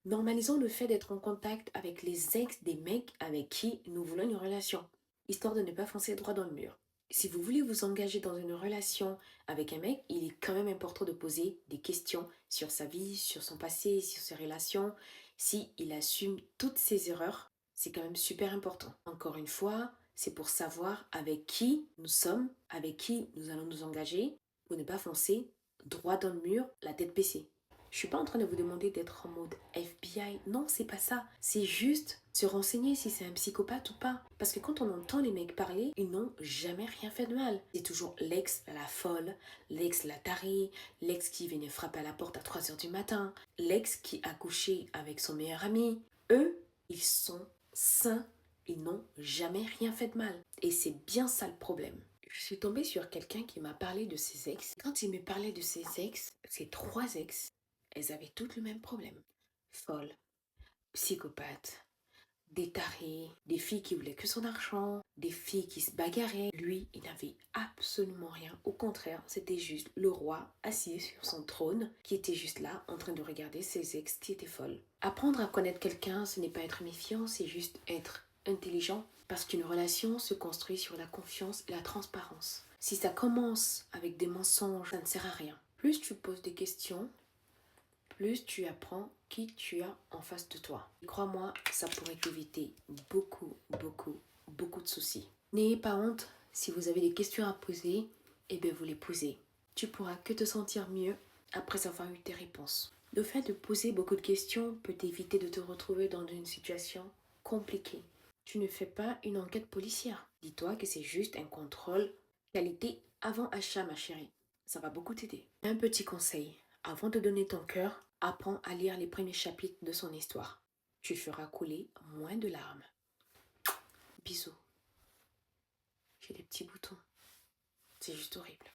Normalisons le fait d'être en contact avec les ex des mecs avec qui nous voulons une relation, histoire de ne pas foncer droit dans le mur. Si vous voulez vous engager dans une relation avec un mec, il est quand même important de poser des questions sur sa vie, sur son passé, sur ses relations. Si il assume toutes ses erreurs, c'est quand même super important. Encore une fois, c'est pour savoir avec qui nous sommes, avec qui nous allons nous engager, pour ne pas foncer droit dans le mur, la tête baissée. Je suis pas en train de vous demander d'être en mode FBI. Non, c'est pas ça. C'est juste se renseigner si c'est un psychopathe ou pas. Parce que quand on entend les mecs parler, ils n'ont jamais rien fait de mal. C'est toujours l'ex la folle, l'ex la tarée, l'ex qui venait frapper à la porte à 3 heures du matin, l'ex qui a couché avec son meilleur ami. Eux, ils sont sains. Ils n'ont jamais rien fait de mal. Et c'est bien ça le problème. Je suis tombée sur quelqu'un qui m'a parlé de ses ex. Quand il me parlait de ses ex, ses 3 ex, elles avaient toutes le même problème. Folle, psychopathe, des tarés, des filles qui voulaient que son argent, des filles qui se bagarraient. Lui, il n'avait absolument rien. Au contraire, c'était juste le roi assis sur son trône qui était juste là en train de regarder ses ex qui étaient folles. Apprendre à connaître quelqu'un, ce n'est pas être méfiant, c'est juste être intelligent parce qu'une relation se construit sur la confiance et la transparence. Si ça commence avec des mensonges, ça ne sert à rien. Plus tu poses des questions, plus tu apprends qui tu as en face de toi. Et crois-moi, ça pourrait t'éviter beaucoup de soucis. N'ayez pas honte, si vous avez des questions à poser, eh bien vous les posez. Tu pourras que te sentir mieux après avoir eu tes réponses. Le fait de poser beaucoup de questions peut t'éviter de te retrouver dans une situation compliquée. Tu ne fais pas une enquête policière. Dis-toi que c'est juste un contrôle qualité avant achat, ma chérie. Ça va beaucoup t'aider. Un petit conseil. Avant de donner ton cœur, apprends à lire les premiers chapitres de son histoire. Tu feras couler moins de larmes. Bisous. J'ai des petits boutons. C'est juste horrible.